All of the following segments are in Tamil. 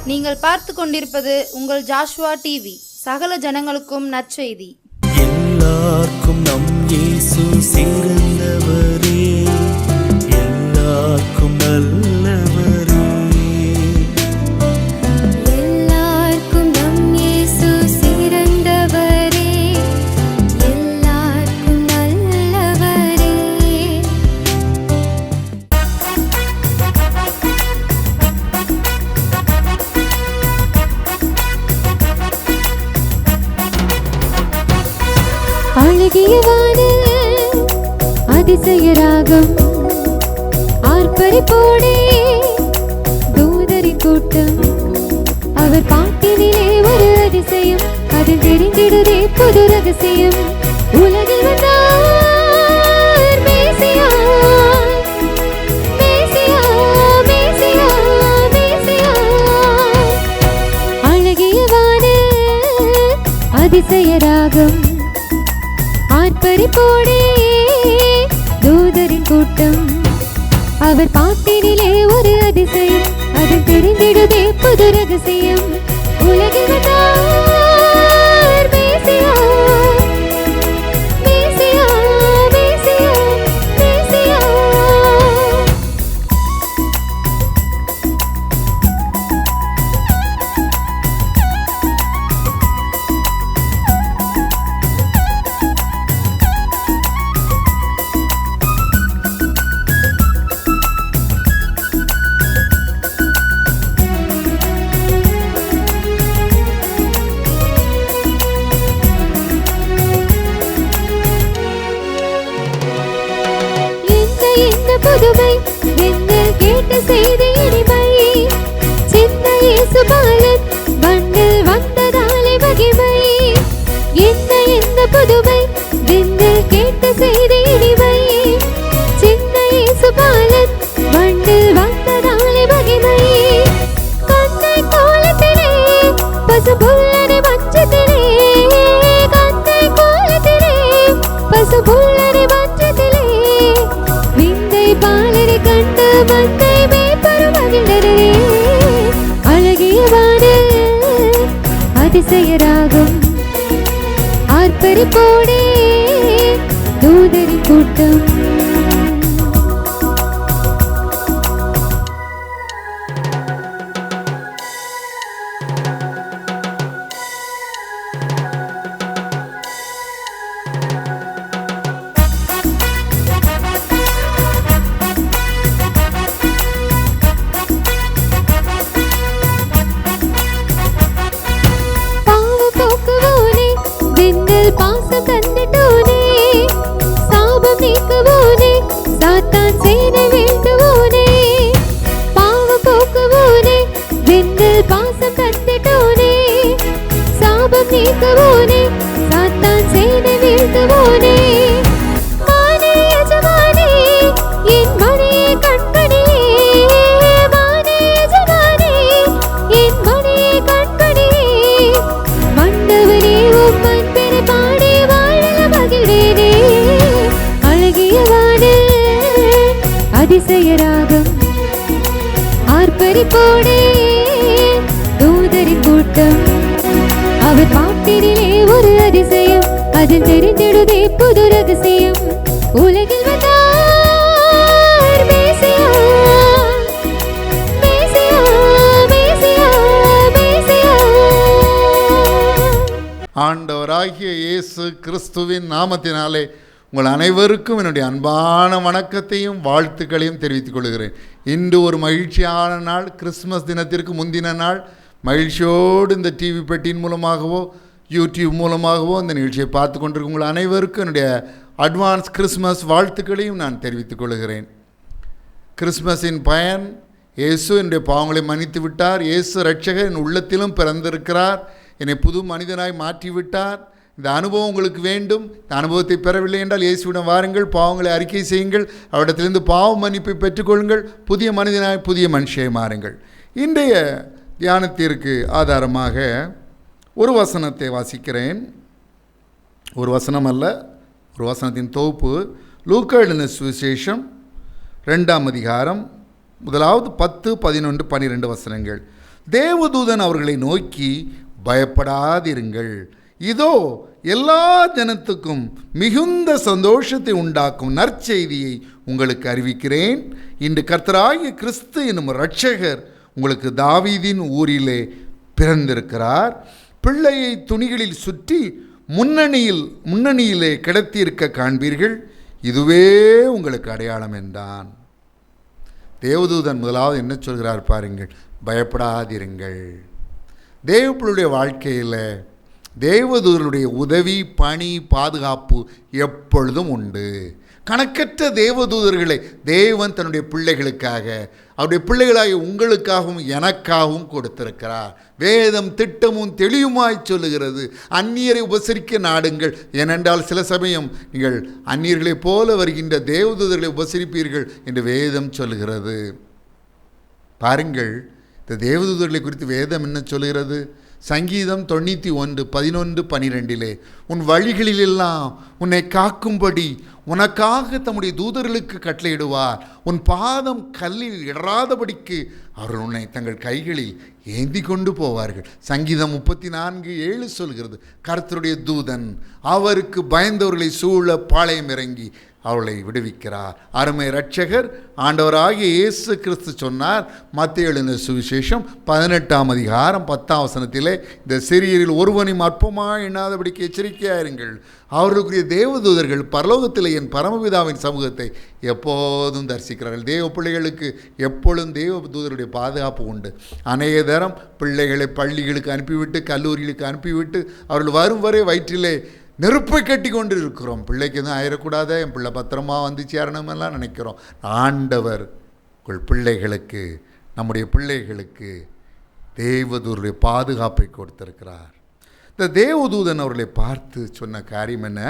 நீங்கள் பார்த்து கொண்டிருப்பது உங்கள் ஜாஷுவா டிவி. சகல ஜனங்களுக்கும் நற்செய்தி. எல்லாருக்கும் நம் இயேசு சிறந்தவரே, எல்லாருக்கும் நல்லவரே. எல்லாருக்கும் நம் இயேசு சிறந்தவரே, எல்லாருக்கும் நல்லவரே. அழகிய வானில் அதிசய ராகம் ஆர்ப்பரிப்போடே தூதரின் கூட்டம். அவர் பாட்டினிலே ஒரு அதிசயம், அதில் தெரிந்திடுதே புது ரகசியம். உலகில் வந்தார் மேசியா, மேசியா, மேசியா, மேசியா. அழகிய வானில் அதிசய ராகம் ஆர்ப்பரிப்போடே தூதரின் கூட்டம். அவர் பாட்டினிலே ஒரு அதிசயம், அதில் தெரிந்திடுதே புது ரகசியம். உலகில் வந்தார் மேசியா, மேசியா, மேசியா, மேசியா. புதுமை நீங்கள் கேட்ட செய்தி இனிமை, சின்ன இயேசு பாலன் மண்ணில் வந்ததாலே மகிமை. என்ன புதுமை நீங்கள் கேட்ட செய்தி இனிமை, சின்ன இயேசு பாலன் மண்ணில் வந்ததாலே மகிமை. கந்தை கோலத்திலே பசுபுல்லரை மஞ்சத்திலே, கந்தை கோலத்திலே பசுபுல்லரை மஞ்சத்திலே பாலரை கண்டு மந்தை மேய்ப்பரும் மகிழ்ந்தரே. அழகிய வானில் அதிசய ராகம் ஆர்ப்பரிப்போடே தூதரின் கூட்டம். பாசம் தந்துட்டோனே, சாபம் நீக்குவோனே, சாத்தான் சேனை வீழ்த்துவோனே. பாவம் போக்குவோனே, விண்ணில் பாசம் தந்துட்டோனே, சாபம் நீக்குவோனே, சாத்தான் சேனை வீழ்த்துவோனே. மானே எஜமானே, என் மணியே கண்பணியே, மானே எஜமானே, என் மணியே கண்பணியே. மண்டவனே உம் அன்பினை பாடி வாழ மகிழ்வேனே. அழகிய வானில் அதிசய ராகம் ஆர்ப்பரிப்போடே தூதரின் கூட்டம். அவர் பாட்டினிலே ஒரு அதிசயம், அதில் தெரிந்திடுதே புது ரகசியம். உலகில் வந்தார் மேசியா, மேசியா, மேசியா, மேசியா. ஆண்டவராகிய இயேசு கிறிஸ்துவின் நாமத்தினாலே உங்கள் அனைவருக்கும் என்னுடைய அன்பான வணக்கத்தையும் வாழ்த்துக்களையும் தெரிவித்துக் கொள்கிறேன். இன்று ஒரு மகிழ்ச்சியான நாள், கிறிஸ்மஸ் தினத்திற்கு முந்தின நாள். மகிழ்ச்சியோடு இந்த டிவி பெட்டியின் மூலமாகவோ யூடியூப் மூலமாகவோ இந்த நிகழ்ச்சியை பார்த்து கொண்டிருக்கும் உங்கள் அனைவருக்கும் என்னுடைய அட்வான்ஸ் கிறிஸ்மஸ் வாழ்த்துக்களையும் நான் தெரிவித்துக் கொள்கிறேன். கிறிஸ்மஸின் பயன், இயேசு என்னுடைய பாவங்களை மன்னித்து விட்டார், இயேசு இரட்சகர் என் உள்ளத்திலும் பிறந்திருக்கிறார், என்னை புது மனிதனாய் மாற்றிவிட்டார். இந்த அனுபவம் உங்களுக்கு வேண்டும். இந்த அனுபவத்தை பெறவில்லை என்றால் இயேசுவிடம் வாருங்கள், பாவங்களை அறிக்கை செய்யுங்கள், அவரிடத்திலிருந்து பாவ மன்னிப்பை பெற்றுக்கொள்ளுங்கள், புதிய மனிதனாய் புதிய மனுஷியை மாறுங்கள். இன்றைய தியானத்திற்கு ஆதாரமாக ஒரு வசனத்தை வாசிக்கிறேன். ஒரு வசனம் அல்ல, ஒரு வசனத்தின் தொகுப்பு. லூக்கா எழுதின சுவிசேஷம் 2ஆம் அதிகாரம் 1, 10, 11, 12 வசனங்கள். தேவதூதன் அவர்களை நோக்கி, பயப்படாதிருங்கள், இதோ எல்லா ஜனத்துக்கும் மிகுந்த சந்தோஷத்தை உண்டாக்கும் நற்செய்தியை உங்களுக்கு அறிவிக்கிறேன். இன்று கர்த்தராகிய கிறிஸ்து என்னும் இரட்சகர் உங்களுக்கு தாவீதின் ஊரிலே பிறந்திருக்கிறார். பிள்ளையை துணிகளில் சுற்றி முன்னணியிலே கிடத்தியிருக்க காண்பீர்கள். இதுவே உங்களுக்கு அடையாளம் என்றான். தேவதூதன் முதலாவது என்ன சொல்கிறார் பாருங்கள், பயப்படாதிருங்கள். தேவப்பிள்ளையுடைய வாழ்க்கையில் தேவதூதருடைய உதவி, பணி, பாதுகாப்பு எப்பொழுதும் உண்டு. கணக்கற்ற தேவதூதர்களை தேவன் தன்னுடைய பிள்ளைகளுக்காக, அவருடைய பிள்ளைகளாகிய உங்களுக்காகவும் எனக்காகவும் கொடுத்திருக்கிறார். வேதம் திட்டமும் தெளிவுமாய் சொல்லுகிறது, அந்நியரை உபசரிக்க நாடுங்கள். ஏனென்றால் சில சமயம் நீங்கள் அந்நியர்களைப் போல வருகின்ற தேவதூதர்களை உபசரிப்பீர்கள் என்று வேதம் சொல்லுகிறது. பாருங்கள், இந்த தேவதூதர்களை குறித்து வேதம் என்ன சொல்லுகிறது? சங்கீதம் 91:11-12 உன் வழிகளிலெல்லாம் உன்னை காக்கும்படி உனக்காக தம்முடைய தூதர்களுக்கு கட்டளையிடுவார். உன் பாதம் கல்லில் இடராதபடிக்கு அவர்கள் உன்னை தங்கள் கைகளில் ஏந்தி கொண்டு போவார்கள். சங்கீதம் 34:7 சொல்கிறது, கர்த்தருடைய தூதன் அவருக்கு பயந்தவர்களை சூழ பாளையம் இறங்கி அவளை விடுவிக்கிறார். அருமை இரட்சகர் ஆண்டவராகிய இயேசு கிறிஸ்து சொன்னார், மத்தேயு எழுதின சுவிசேஷம் 18:10 இந்த சிறியரில் ஒருவனையும் அற்பமாக எண்ணாதபடிக்கு எச்சரிக்கையாயிருங்கள். அவர்களுக்குரிய தேவதூதர்கள் பரலோகத்தில் என் பரமபிதாவின் சமூகத்தை எப்போதும் தரிசிக்கிறார்கள். தேவ பிள்ளைகளுக்கு எப்பொழுதும் தேவதூதருடைய பாதுகாப்பு உண்டு. அநேக தரம் பிள்ளைகளை பள்ளிகளுக்கு அனுப்பிவிட்டு, கல்லூரிகளுக்கு அனுப்பிவிட்டு, அவர்கள் வரும் வரை வயிற்றிலே நெருப்பை கட்டி கொண்டு இருக்கிறோம். பிள்ளைக்கு எதுவும் ஆயிடக்கூடாத, என் பிள்ளை பத்திரமா வந்து சேரணுமெல்லாம் நினைக்கிறோம். ஆண்டவர் உங்கள் பிள்ளைகளுக்கு, நம்முடைய பிள்ளைகளுக்கு தேவதூதருடைய பாதுகாப்பை கொடுத்திருக்கிறார். இந்த தேவதூதன் அவர்களை பார்த்து சொன்ன காரியம் என்ன?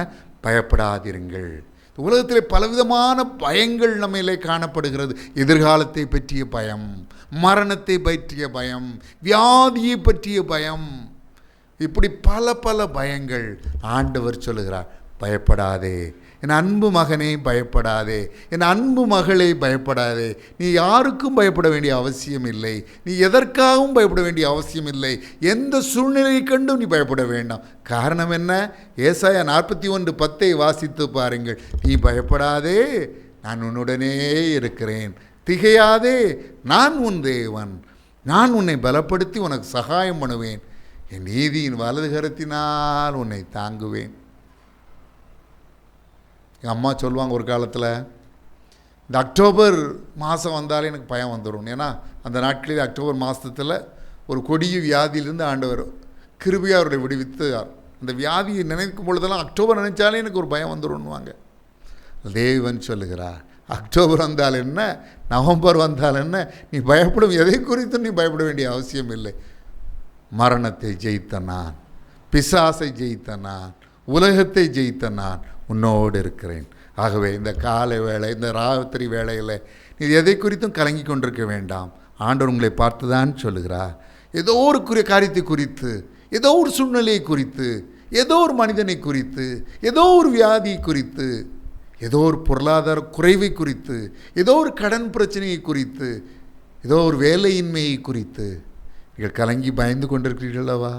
பயப்படாதிருங்கள். உலகத்திலே பலவிதமான பயங்கள் நம்மிலே காணப்படுகிறது. எதிர்காலத்தை பற்றிய பயம், மரணத்தை பற்றிய பயம், வியாதியை பற்றிய பயம், இப்படி பல பல பயங்கள். ஆண்டவர் சொல்லுகிறார், பயப்படாதே என் அன்பு மகனே, பயப்படாதே என் அன்பு மகளே, பயப்படாதே. நீ யாருக்கும் பயப்பட வேண்டிய அவசியம் இல்லை. நீ எதற்காகவும் பயப்பட வேண்டிய அவசியம் இல்லை. எந்த சூழ்நிலையை கண்டும் நீ பயப்பட வேண்டாம். காரணம் என்ன? ஏசாயா 41:10 வாசித்து பாருங்கள். நீ பயப்படாதே, நான் உன்னுடனே இருக்கிறேன். திகையாதே, நான் உன் தேவன். நான் உன்னை பலப்படுத்தி உனக்கு சகாயம் பண்ணுவேன். என் நீதியின் வலது கரத்தினால் உன்னை தாங்குவேன். எங்கள் அம்மா சொல்லுவாங்க, ஒரு காலத்தில் இந்த அக்டோபர் மாதம் வந்தாலே எனக்கு பயம் வந்துடும். ஏன்னா அந்த நாட்களில் அக்டோபர் மாதத்தில் ஒரு கொடிய வியாதியிலிருந்து ஆண்டவர் கிருபையாக அவர்களை விடுவித்தார். அந்த வியாதியை நினைக்கும் பொழுதெல்லாம் அக்டோபர் நினைச்சாலே எனக்கு ஒரு பயம் வந்துடும்னுவாங்க. தேவன் சொல்லுகிறார், அக்டோபர் வந்தால் என்ன, நவம்பர் வந்தால் என்ன, நீ பயப்படும் எதை குறித்தும் நீ பயப்பட வேண்டிய அவசியம் இல்லை. மரணத்தை ஜெயித்த நான், பிசாசை ஜெயித்த நான், உலகத்தை ஜெயித்த நான் உன்னோடு இருக்கிறேன். ஆகவே இந்த காலை வேளை, இந்த ராத்திரி வேளையில் நீ எதை குறித்தும் கலங்கி கொண்டிருக்க வேண்டாம். ஆண்டவர் உங்களை பார்த்து தான் சொல்லுகிறார். ஏதோ ஒரு காரியத்தை குறித்து, ஏதோ ஒரு சூழ்நிலையை குறித்து, ஏதோ ஒரு மனிதனை குறித்து, ஏதோ ஒரு வியாதியை குறித்து, ஏதோ ஒரு பொருளாதார குறைவை குறித்து, ஏதோ ஒரு கடன் பிரச்சனையை குறித்து, ஏதோ ஒரு வேலையின்மையை குறித்து நீங்கள் கலங்கி பயந்து கொண்டிருக்கிறீர்களவா?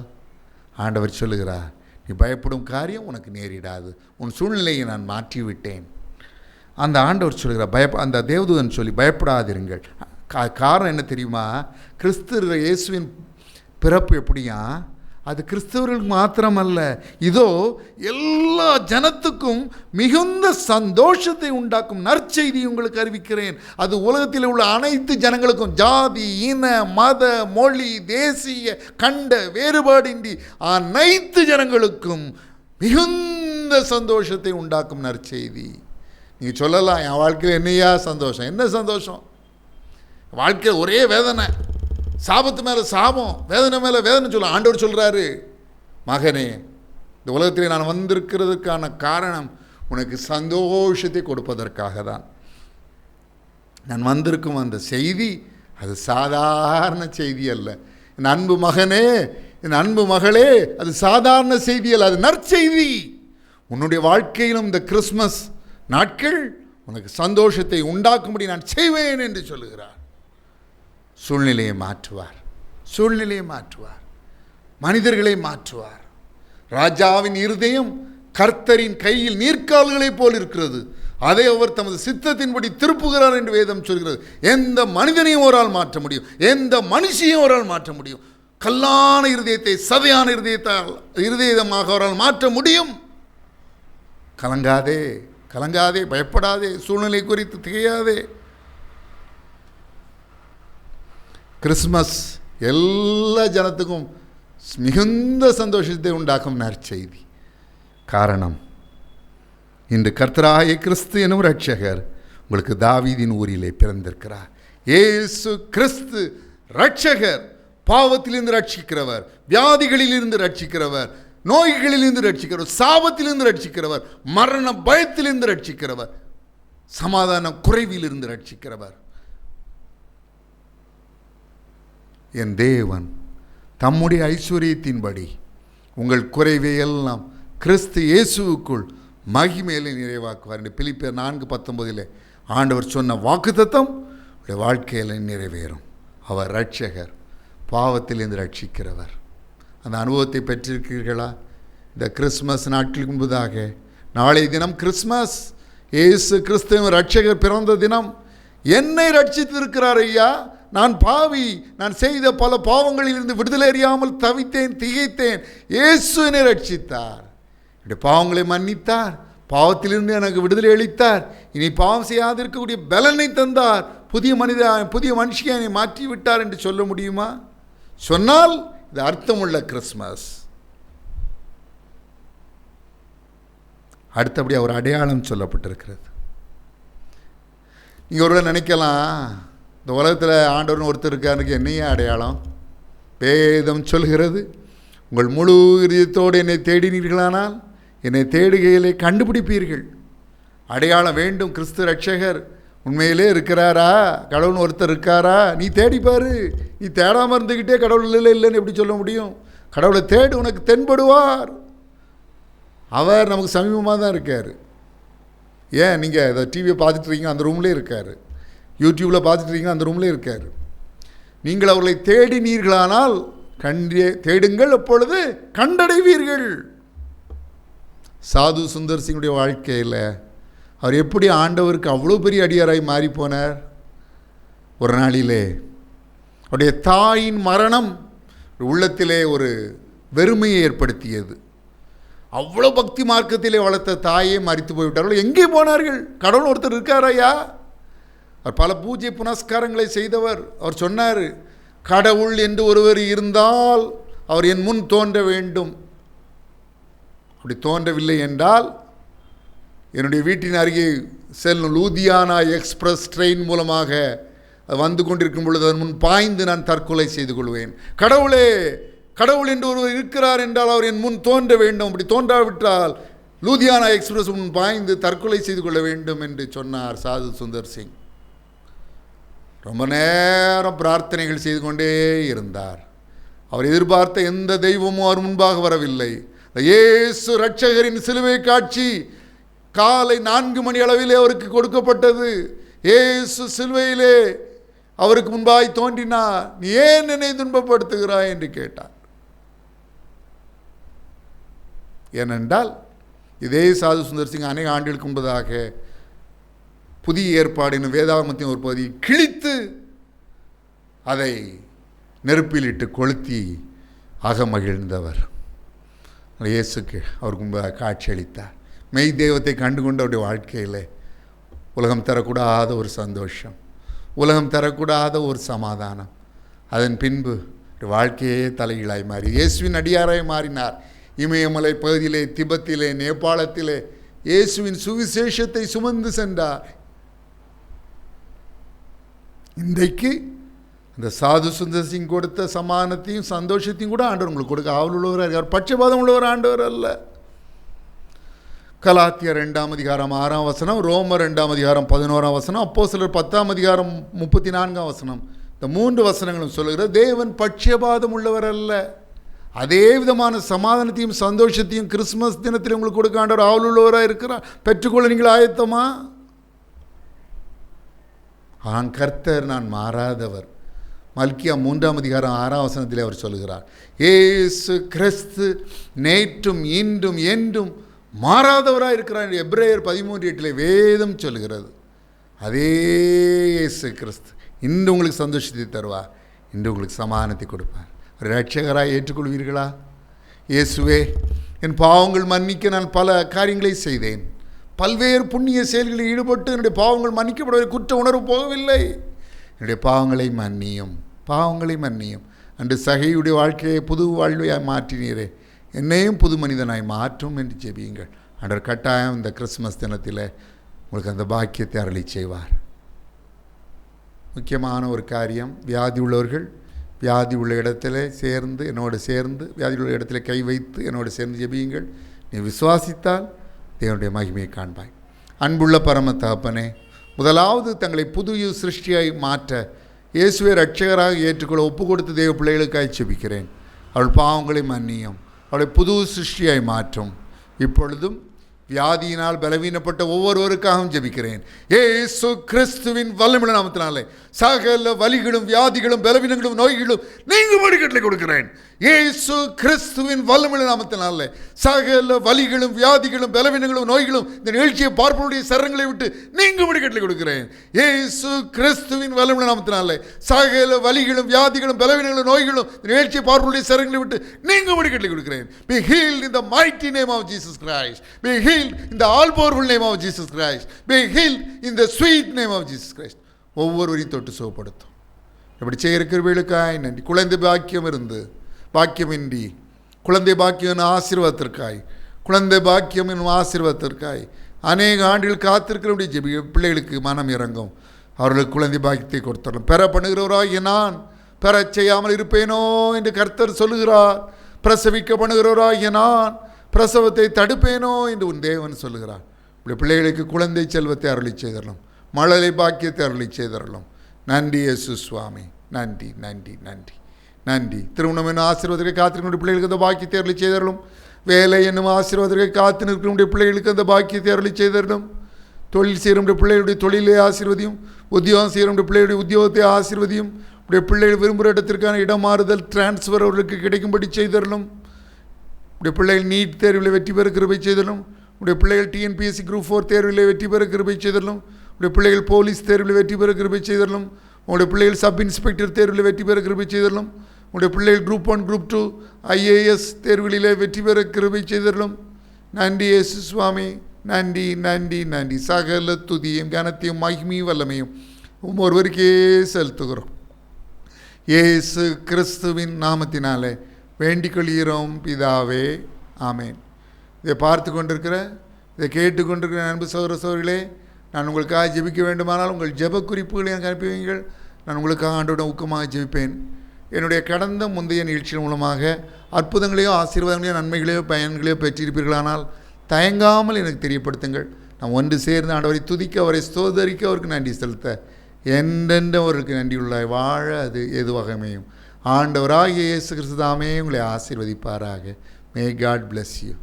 ஆண்டவர் சொல்லுகிறார், நீ பயப்படும் காரியம் உனக்கு நேரிடாது. உன் சூழ்நிலையை நான் மாற்றிவிட்டேன். அந்த ஆண்டவர் சொல்லுகிறார், அந்த தேவதூதன் சொல்லி பயப்படாதிருங்கள். காரணம் என்ன தெரியுமா? கிறிஸ்து இயேசுவின் பிறப்பு எப்படியா? அது கிறிஸ்தவர்களுக்கு மாத்திரமல்ல, இதோ எல்லா ஜனத்துக்கும் மிகுந்த சந்தோஷத்தை உண்டாக்கும் நற்செய்தி உங்களுக்கு அறிவிக்கிறேன். அது உலகத்தில் உள்ள அனைத்து ஜனங்களுக்கும், ஜாதி, இன, மத, மொழி, தேசிய, கண்ட வேறுபாடின்றி அனைத்து ஜனங்களுக்கும் மிகுந்த சந்தோஷத்தை உண்டாக்கும் நற்செய்தி. நீங்கள் சொல்லலாம், என் வாழ்க்கையில் என்னையா சந்தோஷம்? என்ன சந்தோஷம்? வாழ்க்கையில் ஒரே வேதனை, சாபத்து மேலே சாபம், வேதனை மேலே வேதனை சொல்ல. ஆண்டவர் சொல்கிறாரு, மகனே, இந்த உலகத்தில் நான் வந்திருக்கிறதுக்கான காரணம் உனக்கு சந்தோஷத்தை கொடுப்பதற்காக தான். நான் வந்திருக்கும் அந்த செய்தி அது சாதாரண செய்தி அல்ல. என் அன்பு மகனே, என் அன்பு மகளே, அது சாதாரண செய்தி அல்ல, அது நற்செய்தி. உன்னுடைய வாழ்க்கையிலும் இந்த கிறிஸ்மஸ் நாட்கள் உனக்கு சந்தோஷத்தை உண்டாக்கும்படி நான் செய்வேன் என்று சொல்லுகிறார். சூழ்நிலையை மாற்றுவார், சூழ்நிலையை மாற்றுவார், மனிதர்களை மாற்றுவார். ராஜாவின் இருதயம் கர்த்தரின் கையில் நீர்க்கால்களைப் போல் இருக்கிறது, அதை அவர் தமது சித்தத்தின்படி திருப்புகிறார் என்று வேதம் சொல்கிறது. எந்த மனிதனையும் அவரால் மாற்ற முடியும், எந்த மனுஷியையும் அவரால் மாற்ற முடியும். கல்லான இருதயத்தை சதையான இருதயமாக அவரால் மாற்ற முடியும். கலங்காதே, கலங்காதே, பயப்படாதே, சூழ்நிலை குறித்து திகையாதே. கிறிஸ்மஸ் எல்லா ஜனத்துக்கும் மிகுந்த சந்தோஷத்தை உண்டாக்கும் நற்செய்தி. காரணம், இன்று கர்த்தராகிய கிறிஸ்து எனும் இரட்சகர் உங்களுக்கு தாவீதின் ஊரிலே பிறந்திருக்கிறார். இயேசு கிறிஸ்து இரட்சகர், பாவத்திலிருந்து ரட்சிக்கிறவர், வியாதிகளிலிருந்து ரட்சிக்கிறவர், நோய்களிலிருந்து ரட்சிக்கிறவர், சாபத்திலிருந்து ரட்சிக்கிறவர், மரண பயத்திலிருந்து ரட்சிக்கிறவர், சமாதான குறைவிலிருந்து ரட்சிக்கிறவர். என் தேவன் தம்முடைய ஐஸ்வர்யத்தின்படி உங்கள் குறைவை எல்லாம் கிறிஸ்து இயேசுவுக்குள் மகிமையிலே நிறைவாக்குவார் என்று பிலிப்பியர் 4:19 ஆண்டவர் சொன்ன வாக்குத்தத்தம் உடைய வாழ்க்கையில் நிறைவேறும். அவர் இரட்சகர், பாவத்திலிருந்து ரட்சிக்கிறவர். அந்த அனுபவத்தை பெற்றிருக்கிறீர்களா? இந்த கிறிஸ்மஸ் நாட்களுக்கு முன்பதாக நாளை தினம் கிறிஸ்மஸ், இயேசு கிறிஸ்துவின் இரட்சகர் பிறந்த தினம். என்னை ரட்சித்திருக்கிறார் ஐயா, நான் பாவி, நான் செய்த பல பாவங்களிலிருந்து விடுதலை அறியாமல் தவித்தேன், திகைத்தேன். இயேசு என்னை ரட்சித்தார், என்னுடைய பாவங்களை மன்னித்தார், பாவத்திலிருந்து எனக்கு விடுதலை அளித்தார், இனி பாவம் செய்யாதிருக்கக்கூடிய பலனை தந்தார், புதிய மனுஷியை என்னை மாற்றி விட்டார் என்று சொல்ல முடியுமா? சொன்னால் இது அர்த்தமுள்ள கிறிஸ்மஸ். அடுத்தபடி ஒரு அடையாளம் சொல்லப்பட்டிருக்கிறது. நீங்கள் ஒருவேளை நினைக்கலாம், இந்த உலகத்தில் ஆண்டவர்னு ஒருத்தர் இருக்காருக்கு என்னையே அடையாளம்? வேதம் சொல்கிறது, உங்கள் முழு இதயத்தோடு என்னை தேடினீர்களானால் என்னை தேடுகையிலே கண்டுபிடிப்பீர்கள். அடையாளம் வேண்டும். கிறிஸ்து ரட்சகர் உண்மையிலே இருக்கிறாரா, கடவுள்னு ஒருத்தர் இருக்காரா, நீ தேடிப்பார். நீ தேடாமல் இருந்துக்கிட்டே கடவுள் இல்லைன்னு எப்படி சொல்ல முடியும்? கடவுளை தேடு, உனக்கு தென்படுவார். அவர் நமக்கு சமீபமாக தான் இருக்கார். ஏன் நீங்கள் இதை டிவியை பார்த்துட்ருக்கீங்க, அந்த ரூம்லேயே இருக்கார். யூடியூப்பில் பார்த்துட்ருக்கீங்க, அந்த ரூம்லேயே இருக்கார். நீங்கள் அவர்களை தேடினீர்களானால் தேடுங்கள், அப்பொழுது கண்டடைவீர்கள். சாது சுந்தர் சிங்குடைய வாழ்க்கையில் அவர் எப்படி ஆண்டவருக்கு அவ்வளோ பெரிய அடியாராய் மாறிப்போனார்? ஒரு நாளிலே அவருடைய தாயின் மரணம் உள்ளத்திலே ஒரு வெறுமையை ஏற்படுத்தியது. அவ்வளோ பக்தி மார்க்கத்திலே வளர்த்த தாயே மரித்து போய்விட்டார்கள். எங்கே போனார்கள்? கடவுள் ஒருத்தர் இருக்காரையா? அவர் பல பூஜை புனஸ்காரங்களை செய்தவர். அவர் சொன்னார், கடவுள் என்று ஒருவர் இருந்தால் அவர் என் முன் தோன்ற வேண்டும். அப்படி தோன்றவில்லை என்றால் என்னுடைய வீட்டின் அருகே செல்லும் லூதியானா எக்ஸ்பிரஸ் ட்ரெயின் மூலமாக அது வந்து கொண்டிருக்கும் பொழுது அதன் முன் பாய்ந்து நான் தற்கொலை செய்து கொள்வேன். கடவுள் என்று ஒருவர் இருக்கிறார் என்றால் அவர் என் முன் தோன்ற வேண்டும். அப்படி தோன்றாவிட்டால் லூதியானா எக்ஸ்பிரஸ் முன் பாய்ந்து தற்கொலை செய்து கொள்ள வேண்டும் என்று சொன்னார் சாது சுந்தர் சிங். ரொம்ப நேரம் பிரார்த்தனைகள் செய்து கொண்டே இருந்தார். அவர் எதிர்பார்த்த எந்த தெய்வமும் அவர் முன்பாக வரவில்லை. இயேசு இரட்சகரின் சிலுவை காட்சி காலை 4 மணி அளவிலே அவருக்கு கொடுக்கப்பட்டது. இயேசு சிலுவையிலே அவருக்கு முன்பாய் தோன்றினார். நீ ஏன் என்னை துன்பப்படுத்துகிறாய் என்று கேட்டார். ஏனென்றால் இதே சாது சுந்தர் சிங் அநேக ஆண்டுகளுக்கு முன்பதாக புதிய ஏற்பாடின் வேதாகமத்தின் ஒரு பகுதியை கிழித்து அதை நெருப்பிலிட்டு கொளுத்தி அகமகிழ்ந்தவர். இயேசுக்கு அவருக்கு முன்பாக காட்சியளித்தார். மெய் தெய்வத்தை கண்டுகொண்டு அவருடைய வாழ்க்கையில் உலகம் தரக்கூடாத ஒரு சந்தோஷம், உலகம் தரக்கூடாத ஒரு சமாதானம். அதன் பின்பு வாழ்க்கையே தலைகீழாய் மாறி இயேசுவின் அடியாராய் மாறினார். இமயமலை பகுதியிலே, திபெத்திலே, நேபாளத்திலே இயேசுவின் சுவிசேஷத்தை சுமந்து சென்றார். இன்றைக்கு அந்த சாது சுந்தர் சிங் கொடுத்த சமாதானத்தையும் சந்தோஷத்தையும் கூட ஆண்டவர் உங்களுக்கு கொடுக்க ஆவல் உள்ளவராக இருக்கார். பட்சபாதம் உள்ளவர் ஆண்டவர் அல்ல. கலாத்தியர் 2ஆம் அதிகாரம் 6ஆம் வசனம், ரோமர் 2ஆம் அதிகாரம் 11ஆம் வசனம், அப்போஸ்தலர் 10ஆம் அதிகாரம் 34ஆம் வசனம், இந்த 3 வசனங்களும் சொல்லுகிற தேவன் பட்சபாதம் உள்ளவர் அல்ல. அதே விதமான சமாதானத்தையும் சந்தோஷத்தையும் கிறிஸ்மஸ் தினத்தில் உங்களுக்கு கொடுக்க ஆண்டவர் ஆவல் உள்ளவராக இருக்கிறார். பெற்றுக்கொள்ள நீங்கள் ஆயத்தமா? நான் கர்த்தர், நான் மாறாதவர். மல்கியா 3:6 அவர் சொல்கிறார், இயேசு கிறிஸ்து நேற்றும் இன்றும் என்றும் மாறாதவராக இருக்கிறார். எபிரேயர் 13:8 வேதம் சொல்கிறது. அதே இயேசு கிறிஸ்து இன்று உங்களுக்கு சந்தோஷத்தை தருவார், இன்று உங்களுக்கு சமாதானத்தை கொடுப்பார். ஒரு இரட்சகராக ஏற்றுக்கொள்வீர்களா? இயேசுவே, என் பாவங்கள் மன்னிக்க நான் பல காரியங்களை செய்தேன், பல்வேறு புண்ணிய செயல்களில் ஈடுபட்டு என்னுடைய பாவங்கள் மன்னிக்கப்படவில்லை, குற்ற உணர்வு போகவில்லை, என்னுடைய பாவங்களை மன்னியும், பாவங்களை மன்னியும். அன்று சகையுடைய வாழ்க்கையை புது வாழ்வையாக மாற்றினீரே, என்னையும் புது மனிதனாய் மாற்றும் என்று ஜெபியுங்கள். ஆண்டவர் கட்டாயம் இந்த கிறிஸ்துமஸ் தினத்தில் உங்களுக்கு அந்த பாக்கியத்தை அருளி செய்வார். முக்கியமான ஒரு காரியம், வியாதி உள்ளவர்கள் வியாதி உள்ள இடத்துல சேர்ந்து என்னோடு சேர்ந்து, வியாதி உள்ள இடத்துல கை வைத்து என்னோடு சேர்ந்து ஜெபியுங்கள். நீ விசுவாசித்தால் தேவனுடைய மகிமையை காண்பாய். அன்புள்ள பரம தகப்பனே, முதலாவது தங்களை புது சிருஷ்டியாய் மாற்ற இயேசுவை இரட்சகராக ஏற்றுக்கொள்ள ஒப்பு கொடுத்து தேவ பிள்ளைகளுக்காய் ஜெபிக்கிறேன். அவள் பாவங்களை மன்னியும், அவளை புது சிருஷ்டியாய் மாற்றும். இப்பொழுதும் வியாதியினால் பலவீனப்பட்ட ஒவ்வொருவருக்காகவும் ஜெபிக்கிறேன். இயேசு கிறிஸ்துவின் வல்லமையுள்ள நாமத்தினாலே சகல வலிகளும் வியாதிகளும் பலவீனங்களும் நோய்களும் நீங்கும்படி கட்டளை கொடுக்கிறேன். இயேசு கிறிஸ்துவின் வல்லமையுள்ள நாமத்தினாலே சகல வலிகளும் வியாதிகளும் பலவீனங்களும் நோய்களும் இந்த நிகழ்ச்சியை பார்ப்பவருடைய சரங்களை விட்டு நீங்கும்படி கட்டளை கொடுக்கிறேன். இயேசு கிறிஸ்துவின் வல்லமையுள்ள நாமத்தினாலே சகல வலிகளும் வியாதிகளும் பலவீனங்களும் நோய்களும் இந்த நிகழ்ச்சியை பார்ப்பவருடைய சரங்களை விட்டு நீங்கும்படி கட்டளை கொடுக்கிறேன். Be healed in the mighty name of Jesus Christ. Be healed in the all-powerful name of Jesus Christ. Be healed in the sweet name of Jesus Christ. ஒவ்வொருவரையும் தொட்டு சுகப்படுத்தும். இப்படி செய்கிறவர்களுக்காய் நன்றி. குழந்தை பாக்கியம் இருந்து பாக்கியமின்றி குழந்தை பாக்கியம் ஆசீர்வாதத்திற்காய், குழந்தை பாக்கியம் என்னும் ஆசீர்வாதத்திற்காய் அநேக ஆண்டுகள் காத்திருக்கிறவருடைய ஜெபி பிள்ளைகளுக்கு மனம் இறங்கும். அவர்களுக்கு குழந்தை பாக்கியத்தை கொடுத்தரலாம். பெற பண்ணுகிறவராகிய நான் பெறச் செய்யாமல் இருப்பேனோ என்று கர்த்தர் சொல்லுகிறார். பிரசவிக்க பண்ணுகிறவராகிய நான் பிரசவத்தை தடுப்பேனோ என்று உன் தேவன் சொல்லுகிறார். இப்படி பிள்ளைகளுக்கு குழந்தை செல்வத்தை அருளி செய்தரலாம், மழலை பாக்கியத்தை அருளி செய்தரலாம். நன்றி இயேசு சுவாமி, நன்றி நன்றி நன்றி நன்றி. திருமணம் என்னும் ஆசீர்வாதத்தை காத்திருக்கிற பிள்ளைகளுக்கு அந்த பாக்கியத்தை அருளி செய்தரலும். வேலை என்னும் ஆசீர்வாதத்தை காத்து நிற்கிற பிள்ளைகளுக்கு அந்த பாக்கியத்தை அருளி செய்தரலும். தொழில் செய்கிற பிள்ளைகளுடைய தொழிலை ஆசீர்வதியும், உத்தியோகம் செய்கிற பிள்ளைகளுடைய உத்தியோகத்தை ஆசீர்வதியும். இப்படி பிள்ளைகள் விரும்புகிற இடத்திற்கான இடம் மாறுதல் டிரான்ஸ்ஃபர் அவர்களுக்கு கிடைக்கும்படி செய்தரலும். உடைய பிள்ளைகள் நீட் தேர்வில் வெற்றி பெற கிருபை செய்தலும். உடைய பிள்ளைகள் டிஎன்பிஎஸ்சி குரூப் 4 தேர்வில் வெற்றி பெற கிருபை செய்தலும். உடைய பிள்ளைகள் போலீஸ் தேர்வில் வெற்றி பெற கிருபை செய்தலும். உங்களுடைய பிள்ளைகள் சப் இன்ஸ்பெக்டர் தேர்வில் வெற்றி பெற கிருபை செய்தலும். உங்களுடைய பிள்ளைகள் குரூப் 1 குரூப் 2 IAS தேர்வுகளிலே வெற்றி பெற கிருபை செய்தலும். நன்றி இயேசு சுவாமி, நன்றி நன்றி நன்றி. சகல துதியும் கனத்தையும் மகிமையும் வல்லமையும் ஒருவருக்கே செலுத்துகிறோம். இயேசு கிறிஸ்துவின் நாமத்தினாலே வேண்டிக் கொள்கிறோம் பிதாவே, ஆமேன். இதை பார்த்து கொண்டிருக்கிற, இதை கேட்டுக்கொண்டிருக்கிற அன்பு சகோதர சகோதரிகளே, நான் உங்களுக்காக ஜெபிக்க வேண்டுமானால் உங்கள் ஜெப குறிப்புகளை எனக்கு அனுப்புவீங்கள். நான் உங்களுக்காக ஆண்டோட ஊக்கமாக ஜெபிப்பேன். என்னுடைய கடந்த முந்தைய நிகழ்ச்சிகள் மூலமாக அற்புதங்களையோ ஆசீர்வாதங்களையோ நன்மைகளையோ பயன்களையோ பெற்றிருப்பீர்களானால் தயங்காமல் எனக்கு தெரியப்படுத்துங்கள். நாம் ஒன்று சேர்ந்து ஆண்டவரை துதிக்க, அவரை ஸ்தோத்தரிக்க, அவருக்கு நன்றி செலுத்த, என்றென்று அவருக்கு நன்றியுள்ளாய் வாழ அது எதுவாக அமையும். ஆண்டவராகிய இயேசு கிறிஸ்து தாமே உங்களை ஆசீர்வதிப்பாராக. May God bless you.